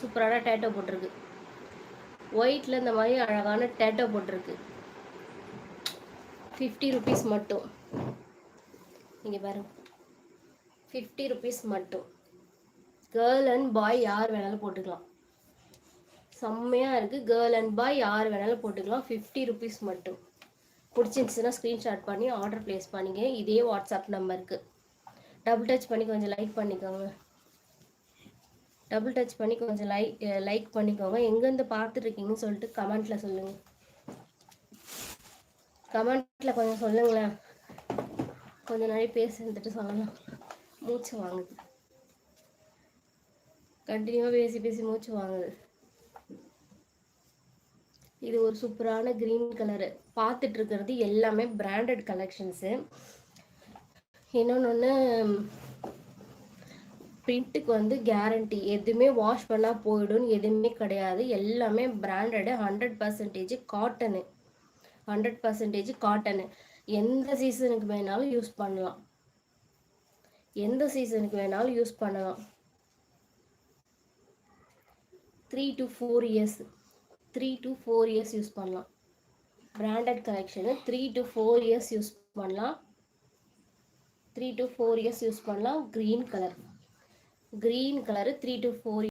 சூப்பரான டேட்டோ போட்டிருக்கு. ஒயிட்டில் இந்த மாதிரி அழகான டேட்டோ போட்டிருக்கு. 50 rupees மட்டும். நீங்கள் பாருங்க, 50 rupees மட்டும். கேர்ள் அண்ட் பாய் யார் வேணாலும் போட்டுக்கலாம். செம்மையாக இருக்குது. கேர்ள் அண்ட் பாய் யார் வேணாலும் போட்டுக்கலாம். 50 rupees மட்டும். பிடிச்சிருந்துச்சுன்னா ஸ்க்ரீன்ஷாட் பண்ணி ஆர்டர் ப்ளேஸ் பண்ணிங்க. இதே வாட்ஸ்அப் நம்பருக்கு டபுள் டச் பண்ணி கொஞ்சம் லைக் பண்ணிக்கோங்க. டபுள் டச் பண்ணி கொஞ்சம் லைக் பண்ணிக்கோங்க. எங்கேருந்து பார்த்துட்ருக்கீங்கன்னு சொல்லிட்டு கமெண்ட்டில் சொல்லுங்கள். கமெண்ட்டில் கொஞ்சம் சொல்லுங்களேன். கொஞ்சம் நிறைய பேசிட்டு சொல்லலாம். மூச்சு வாங்குது. கண்டினியூவாக பேசி மூச்சு வாங்குது. இது ஒரு சூப்பரான க்ரீன் கலரு. பார்த்துட்டு இருக்கிறது எல்லாமே பிராண்டட் கலெக்ஷன்ஸு. இன்னொன்று பிரிண்ட்டுக்கு வந்து கேரண்டி, எதுவுமே வாஷ் பண்ணால் போயிடும் எதுவுமே கிடையாது. எல்லாமே பிராண்டடு. 100% காட்டனு. 100% காட்டனு. எந்த சீசனுக்கு வேணாலும் யூஸ் பண்ணலாம். எந்த சீசனுக்கு வேணாலும் யூஸ் பண்ணலாம். 3 to 4 years 3 to 4 years use பண்ணலாம். Branded collection 3 to 4 years use பண்ணலாம். 3 to 4 years யூஸ் பண்ணலாம். Green colour 3 to 4